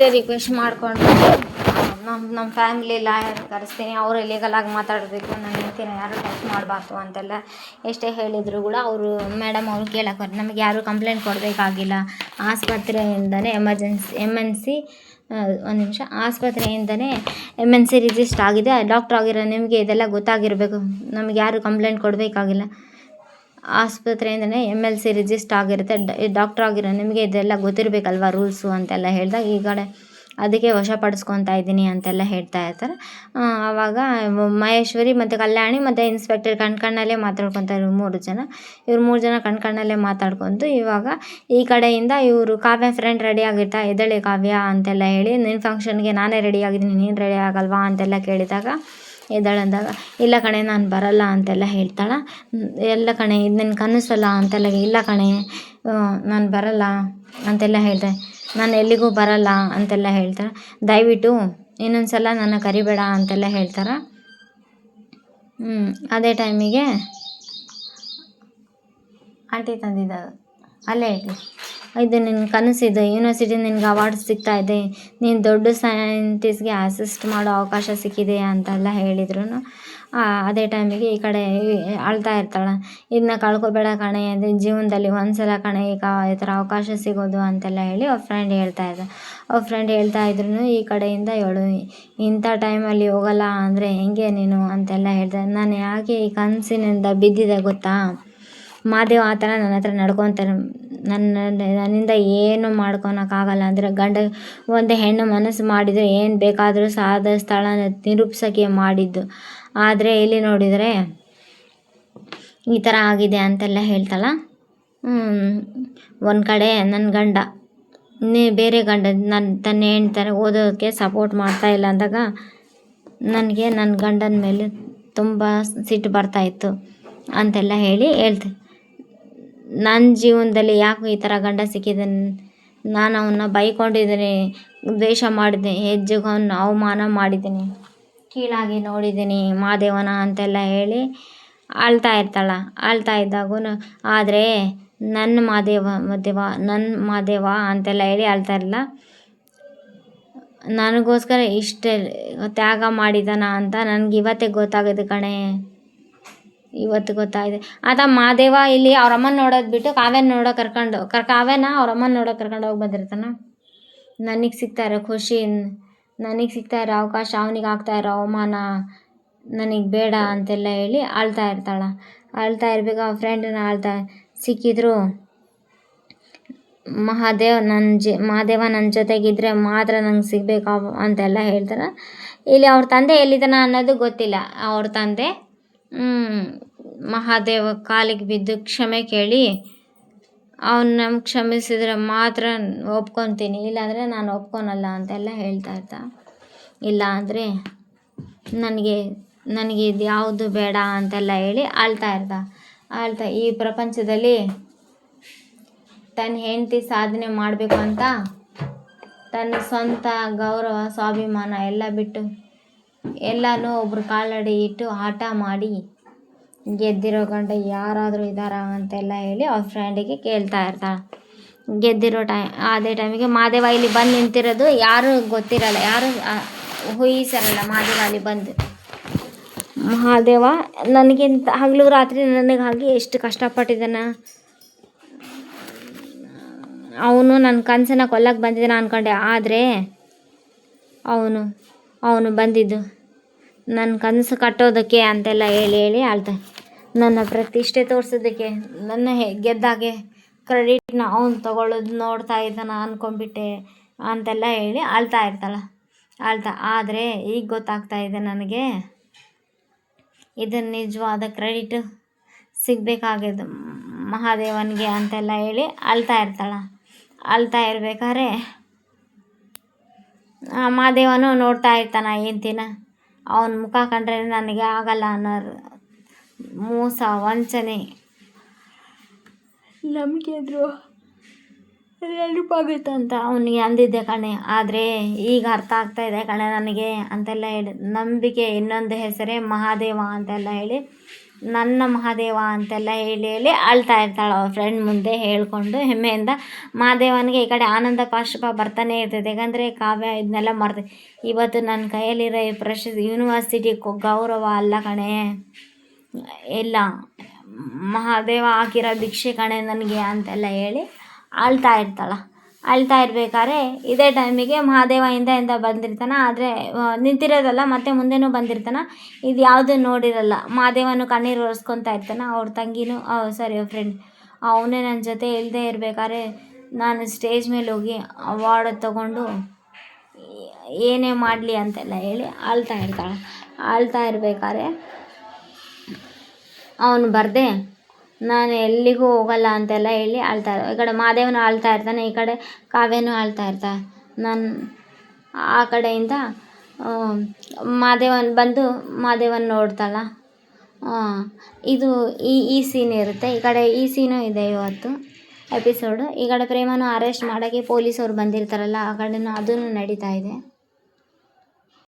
Request ಮಾಡಿಕೊಂಡು ನಮ್ಮ family lawyer ಕರೆಸ್ತೀನಿ, ಅವರು ಲೀಗಲಾಗಿ ಮಾತಾಡಬೇಕು, ನನ್ನ ಹೆಂಡ್ತಿನ ಯಾರು ಟಚ್ ಮಾಡಬಾರ್ದು ಅಂತೆಲ್ಲ ಎಷ್ಟೇ ಹೇಳಿದರೂ ಕೂಡ ಅವರು ಮೇಡಮ್ ಅವರು ಕೇಳಕ್ಕೆ ನಮಗೆ ಯಾರೂ ಕಂಪ್ಲೇಂಟ್ ಕೊಡಬೇಕಾಗಿಲ್ಲ, ಆಸ್ಪತ್ರೆಯಿಂದನೇ ಒಂದು ನಿಮಿಷ ಆಸ್ಪತ್ರೆಯಿಂದನೇ MNC ರಿಜಿಸ್ಟರ್ ಆಗಿದೆ, ಡಾಕ್ಟ್ರ್ ಆಗಿರೋ ನಿಮಗೆ ಇದೆಲ್ಲ ಗೊತ್ತಾಗಿರಬೇಕು, ನಮಗೆ ಯಾರು ಕಂಪ್ಲೇಂಟ್ ಕೊಡಬೇಕಾಗಿಲ್ಲ, ಆಸ್ಪತ್ರೆಯಿಂದನೇ MLC ರಿಜಿಸ್ಟರ್ ಆಗಿರುತ್ತೆ, ಡಾಕ್ಟ್ರ್ ಆಗಿರೋ ನಿಮಗೆ ಇದೆಲ್ಲ ಗೊತ್ತಿರಬೇಕಲ್ವ ರೂಲ್ಸು ಅಂತೆಲ್ಲ ಹೇಳಿದಾಗ ಈ ಕಡೆ ಅದಕ್ಕೆ ವಶಪಡಿಸ್ಕೊತಾ ಇದ್ದೀನಿ ಅಂತೆಲ್ಲ ಹೇಳ್ತಾ ಇರ್ತಾರೆ. ಆವಾಗ ಮಹೇಶ್ವರಿ ಮತ್ತು ಕಲ್ಯಾಣಿ ಮತ್ತು ಇನ್ಸ್ಪೆಕ್ಟರ್ ಕಣ್ಕಣ್ಣಲ್ಲೇ ಮಾತಾಡ್ಕೊತಾರೆ. ಇವ್ರು ಮೂರು ಜನ ಕಣ್ಕಣ್ಣಲ್ಲೇ ಮಾತಾಡ್ಕೊತು ಇವಾಗ ಈ ಕಡೆಯಿಂದ ಇವರು ಕಾವ್ಯ ಫ್ರೆಂಡ್ ರೆಡಿ ಆಗಿರ್ತಾ, ಎದ್ದೇಳಿ ಕಾವ್ಯ ಅಂತೆಲ್ಲ ಹೇಳಿ, ನಿನ್ನ ಫಂಕ್ಷನ್ಗೆ ನಾನೇ ರೆಡಿ ಆಗಿದ್ದೀನಿ, ನೀನು ರೆಡಿ ಆಗಲ್ವಾ ಅಂತೆಲ್ಲ ಕೇಳಿದಾಗ ಎದ್ದೇಳಂದಾಗ ಇಲ್ಲ ಕಣೆ ನಾನು ಬರಲ್ಲ ಅಂತೆಲ್ಲ ಹೇಳ್ತಾಳೆ. ಎಲ್ಲ ಕಣೆ ಇದು ನಿನ್ನ ಕನಸಲ್ಲ ಅಂತೆಲ್ಲ, ಇಲ್ಲ ಕಣೆ ನಾನು ಬರಲ್ಲ ಅಂತೆಲ್ಲ ಹೇಳ್ದೆ, ನಾನು ಎಲ್ಲಿಗೂ ಬರಲ್ಲ ಅಂತೆಲ್ಲ ಹೇಳ್ತಾಳೆ. ದಯವಿಟ್ಟು ಇನ್ನೊಂದು ಸಲ ನನ್ನ ಕರಿಬೇಡ ಅಂತೆಲ್ಲ ಹೇಳ್ತಾರೆ. ಅದೇ ಟೈಮಿಗೆ ಆಂಟಿ ತಂದಿದ್ದ ಅಲ್ಲೇ ಹೇಳಿ, ಇದು ನಿನ್ನ ಕನಸಿದು, ಯೂನಿವರ್ಸಿಟಿ ನಿನ್ಗೆ ಅವಾರ್ಡ್ ಸಿಗ್ತಾ ಇದೆ, ನೀನು ದೊಡ್ಡ ಸೈಂಟಿಸ್ಟ್ಗೆ ಅಸಿಸ್ಟ್ ಮಾಡೋ ಅವಕಾಶ ಸಿಕ್ಕಿದೆ ಅಂತೆಲ್ಲ ಹೇಳಿದ್ರು. ಅದೇ ಟೈಮಿಗೆ ಈ ಕಡೆ ಅಳ್ತಾ ಇರ್ತಾಳೆ, ಇದನ್ನ ಕಳ್ಕೊಬೇಡ ಕಣೆ, ಅಂದರೆ ಜೀವನದಲ್ಲಿ ಒಂದ್ಸಲ ಕಣೆ ಈ ಥರ ಅವಕಾಶ ಸಿಗೋದು ಅಂತೆಲ್ಲ ಹೇಳಿ ಅವ್ರ ಫ್ರೆಂಡ್ ಹೇಳ್ತಾ ಇದ್ರು. ಈ ಕಡೆಯಿಂದ ಇವಳು ಇಂಥ ಟೈಮಲ್ಲಿ ಹೋಗಲ್ಲ ಅಂದರೆ ಹೆಂಗೆ ನೀನು ಅಂತೆಲ್ಲ ಹೇಳ್ತಾರೆ. ನಾನು ಯಾಕೆ ಈ ಕನಸಿನಿಂದ ಬಿದ್ದಿದೆ ಗೊತ್ತಾ, ಮಾದೇವ್ ಆ ಥರ ನನ್ನ ಹತ್ರ ನಡ್ಕೊತಾರೆ, ನನ್ನಿಂದ ಏನು ಮಾಡ್ಕೊಳಕ್ಕಾಗಲ್ಲ ಅಂದರೆ ಗಂಡ ಒಂದು ಹೆಣ್ಣು ಮನಸ್ಸು ಮಾಡಿದರೆ ಏನು ಬೇಕಾದರೂ ಸಾಧಿಸ್ತಾಳೆ ನಿರೂಪಿಸೋಕ್ಕೆ ಮಾಡಿದ್ದು, ಆದರೆ ಇಲ್ಲಿ ನೋಡಿದರೆ ಈ ಥರ ಆಗಿದೆ ಅಂತೆಲ್ಲ ಹೇಳ್ತಾಳೆ. ಒಂದು ಕಡೆ ನನ್ನ ಗಂಡ ಬೇರೆ ಗಂಡ ತನ್ನ ಹೆಣ್ತಾರೆ ಓದೋಕ್ಕೆ ಸಪೋರ್ಟ್ ಮಾಡ್ತಾ ಇಲ್ಲ ಅಂದಾಗ ನನಗೆ ನನ್ನ ಗಂಡನ ಮೇಲೆ ತುಂಬ ಸಿಟ್ಟು ಬರ್ತಾಯಿತ್ತು ಅಂತೆಲ್ಲ ಹೇಳ್ತೆ. ನನ್ನ ಜೀವನದಲ್ಲಿ ಯಾಕೆ ಈ ಥರ ಗಂಡ ಸಿಕ್ಕಿದೆ, ನಾನು ಅವನ್ನ ಬೈಕೊಂಡಿದ್ದೀನಿ, ದ್ವೇಷ ಮಾಡಿದ್ದೀನಿ, ಹೆಜ್ಜೆಗೆ ಅವನ್ನ ಅವಮಾನ ಮಾಡಿದ್ದೀನಿ, ಕೀಳಾಗಿ ನೋಡಿದ್ದೀನಿ ಮಾದೇವನ ಅಂತೆಲ್ಲ ಹೇಳಿ ಅಳ್ತಾ ಇದ್ದಾಗೂ ಆದರೆ ನನ್ನ ಮಾದೇವ ಅಂತೆಲ್ಲ ಹೇಳಿ ಅಳ್ತಾ ಇರಲಿಲ್ಲ. ನನಗೋಸ್ಕರ ಇಷ್ಟೇ ತ್ಯಾಗ ಮಾಡಿದಾನ ಅಂತ ನನಗೆ ಇವತ್ತೇ ಗೊತ್ತಾಗಿದೆ ಕಣೆ, ಇವತ್ತು ಗೊತ್ತಾಗಿದೆ. ಆತ ಮಾದೇವ ಇಲ್ಲಿ ಅವ್ರ ಅಮ್ಮನ ನೋಡೋದು ಬಿಟ್ಟು ಕಾವ್ಯನ ಕಾವ್ಯನ ಅವ್ರ ಅಮ್ಮನ ನೋಡೋಕೆ ಕರ್ಕೊಂಡು ಹೋಗಿ ಬಂದಿರ್ತಾನೆ. ನನಗೆ ಸಿಗ್ತಾ ಇರೋ ಖುಷಿ, ನನಗೆ ಸಿಗ್ತಾ ಇರೋ ಅವಕಾಶ ಅವನಿಗೆ ಆಗ್ತಾ ಇರೋ ಅವಮಾನ ನನಗೆ ಬೇಡ ಅಂತೆಲ್ಲ ಹೇಳಿ ಅಳ್ತಾ ಇರಬೇಕು. ಆ ಫ್ರೆಂಡನ್ನ ಸಿಕ್ಕಿದ್ರು ಮಾದೇವ ನನ್ನ ಜೊತೆಗಿದ್ರೆ ಮಾತ್ರ ನಂಗೆ ಸಿಗಬೇಕು ಅಂತೆಲ್ಲ ಹೇಳ್ತಾರೆ. ಇಲ್ಲಿ ಅವ್ರ ತಂದೆ ಎಲ್ಲಿದ್ದಾನ ಅನ್ನೋದು ಗೊತ್ತಿಲ್ಲ. ಅವ್ರ ತಂದೆ ಮಹಾದೇವ ಕಾಲಿಗೆ ಬಿದ್ದು ಕ್ಷಮೆ ಕೇಳಿ ಅವನ್ನ ಕ್ಷಮಿಸಿದ್ರೆ ಮಾತ್ರ ಒಪ್ಕೊತೀನಿ, ಇಲ್ಲಾಂದರೆ ನಾನು ಒಪ್ಕೊಳಲ್ಲ ಅಂತೆಲ್ಲ ಹೇಳ್ತಾ ಇಲ್ಲ ಅಂದರೆ ನನಗೆ ಇದು ಯಾವುದು ಬೇಡ ಅಂತೆಲ್ಲ ಹೇಳಿ ಅಳ್ತಾ ಈ ಪ್ರಪಂಚದಲ್ಲಿ ತನ್ನ ಹೆಂಡತಿ ಸಾಧನೆ ಮಾಡಬೇಕು ಅಂತ ತನ್ನ ಸ್ವಂತ ಗೌರವ ಸ್ವಾಭಿಮಾನ ಎಲ್ಲ ಬಿಟ್ಟು ಎಲ್ಲನೂ ಒಬ್ರು ಕಾಲಡಿ ಇಟ್ಟು ಆಟ ಮಾಡಿ ಗೆದ್ದಿರೋ ಗಂಡ ಯಾರಾದರೂ ಇದ್ದಾರಾ ಅಂತೆಲ್ಲ ಹೇಳಿ ಅವ್ರ ಫ್ರೆಂಡಿಗೆ ಕೇಳ್ತಾ ಇರ್ತಾಳೆ. ಗೆದ್ದಿರೋ ಅದೇ ಟೈಮಿಗೆ ಮಾದೇವ ಇಲ್ಲಿ ಬಂದು ನಿಂತಿರೋದು ಯಾರೂ ಗೊತ್ತಿರಲ್ಲ, ಯಾರೂ ಊಹಿಸಿರಲ್ಲ. ಮಾದೇವ ಅಲ್ಲಿ ಬಂದು ಮಹಾದೇವ ನನಗಿಂತ ಹಗಲು ರಾತ್ರಿ ನನಗಾಗಿ ಎಷ್ಟು ಕಷ್ಟಪಟ್ಟಿದ್ದಾನ, ಅವನು ನನ್ನ ಕನಸನ್ನ ಕೊಲ್ಲಕ್ಕೆ ಬಂದಿದ್ದಾನ ಅಂದ್ಕೊಂಡೆ, ಆದರೆ ಅವನು ಬಂದಿದ್ದು ನನ್ನ ಕನಸು ಕಟ್ಟೋದಕ್ಕೆ ಅಂತೆಲ್ಲ ಹೇಳಿ ಅಳ್ತಾ, ನನ್ನ ಪ್ರತಿಷ್ಠೆ ತೋರಿಸೋದಕ್ಕೆ, ನನ್ನ ಗೆದ್ದಾಗೆ ಕ್ರೆಡಿಟ್ನ ಅವನು ತಗೊಳ್ಳೋದು ನೋಡ್ತಾ ಇದ್ದಾನ ಅಂದ್ಕೊಂಡ್ಬಿಟ್ಟೆ ಅಂತೆಲ್ಲ ಹೇಳಿ ಅಳ್ತಾ ಆದರೆ ಈಗ ಗೊತ್ತಾಗ್ತಾ ಇದೆ ನನಗೆ ಇದನ್ನು ನಿಜವಾದ ಕ್ರೆಡಿಟ್ ಸಿಗಬೇಕಾಗಿದ್ದು ಮಹಾದೇವನಿಗೆ ಅಂತೆಲ್ಲ ಹೇಳಿ ಅಳ್ತಾ ಇರ್ಬೇಕಾದ್ರೆ ಮಹಾದೇವನು ನೋಡ್ತಾ ಇರ್ತಾನೆ ಹೆಂಡ್ತಿನ. ಅವನ ಮುಖ ಕಂಡ್ರೆ ನನಗೆ ಆಗಲ್ಲ ಅನ್ನೋರು ಮೋಸ ವಂಚನೆ ನಂಬಿಕೆ ದ್ರೋಹ ನೆನಪಾಗುತ್ತೆ ಅಂತ ಅವನಿಗೆ ಅಂದಿದ್ದೆ ಕಣೆ, ಆದರೆ ಈಗ ಅರ್ಥ ಆಗ್ತಾ ಇದೆ ಕಣೆ ನನಗೆ ಅಂತೆಲ್ಲ ಹೇಳಿ, ನಂಬಿಕೆ ಇನ್ನೊಂದು ಹೆಸರೇ ಮಹಾದೇವ ಅಂತೆಲ್ಲ ಹೇಳಿ ನನ್ನ ಮಹಾದೇವ ಅಂತೆಲ್ಲ ಹೇಳಿ ಹೇಳಿ ಅಳ್ತಾ ಇರ್ತಾಳೆ ಅವಳ ಫ್ರೆಂಡ್ ಮುಂದೆ ಹೇಳ್ಕೊಂಡು ಹೆಮ್ಮೆಯಿಂದ. ಮಹಾದೇವನಿಗೆ ಈ ಕಡೆ ಆನಂದ ಬಾಷ್ಪ ಬರ್ತಾನೆ ಇರ್ತೈತೆ, ಯಾಕಂದರೆ ಕಾವ್ಯ ಇದನ್ನೆಲ್ಲ ಮರ್ತೆ ಇವತ್ತು ನನ್ನ ಕೈಯಲ್ಲಿರೋ ಈ ಪ್ರಶಸ್ತಿ ಯೂನಿವರ್ಸಿಟಿ ಗೌರವ ಅಲ್ಲ ಕಣೆ, ಇಲ್ಲ ಮಹಾದೇವ ಹಾಕಿರೋ ಭಿಕ್ಷೆ ಕಣೆ ನನಗೆ ಅಂತೆಲ್ಲ ಹೇಳಿ ಅಳ್ತಾ ಇರ್ತಾಳೆ. ಅಳ್ತಾ ಇರ್ಬೇಕಾದ್ರೆ ಇದೇ ಟೈಮಿಗೆ ಮಹಾದೇವ ಹಿಂದೆಯಿಂದ ಬಂದಿರ್ತಾನೆ. ಆದರೆ ನಿಂತಿರೋದಲ್ಲ, ಮತ್ತೆ ಮುಂದೆನೂ ಬಂದಿರ್ತಾನೆ. ಇದು ಯಾವುದೂ ನೋಡಿರಲ್ಲ. ಮಹಾದೇವನು ಕಣ್ಣೀರು ಒರೆಸ್ಕೊತಾ ಇರ್ತಾನೆ. ಅವ್ರ ತಂಗಿನೂ ಸಾರಿ ಅವ್ರ ಫ್ರೆಂಡ್ ಅವನೇ ನನ್ನ ಜೊತೆ ಇಲ್ಲದೆ ಇರಬೇಕಾದ್ರೆ ನಾನು ಸ್ಟೇಜ್ ಮೇಲೆ ಹೋಗಿ ಅವಾರ್ಡ್ ತೊಗೊಂಡು ಏನೇ ಮಾಡಲಿ ಅಂತೆಲ್ಲ ಹೇಳಿ ಅಳ್ತಾ ಇರ್ತಾಳೆ. ಅಳ್ತಾ ಇರ್ಬೇಕಾದ್ರೆ ಅವನು ಬರದೆ ನಾನು ಎಲ್ಲಿಗೂ ಹೋಗಲ್ಲ ಅಂತೆಲ್ಲ ಹೇಳಿ ಅಳ್ತಾ ಈ ಕಡೆ ಮಹಾದೇವನು ಅಳ್ತಾ ಇರ್ತಾನೆ, ಈ ಕಡೆ ಕಾವ್ಯನೂ ಅಳ್ತಾ ಇರ್ತಾಳೆ. ನಾನು ಆ ಕಡೆಯಿಂದ ಮಹಾದೇವನ್ ಬಂದು ಮಹಾದೇವನ್ ನೋಡ್ತಾಳ. ಇದು ಈ ಸೀನ್ ಇರುತ್ತೆ. ಈ ಕಡೆ ಈ ಸೀನು ಇದೆ ಇವತ್ತು ಎಪಿಸೋಡು. ಈ ಕಡೆ ಪ್ರೇಮನು ಅರೆಸ್ಟ್ ಮಾಡೋಕ್ಕೆ ಪೊಲೀಸವ್ರು ಬಂದಿರ್ತಾರಲ್ಲ, ಆ ಕಡೆನೂ ಅದೂ ನಡೀತಾ ಇದೆ.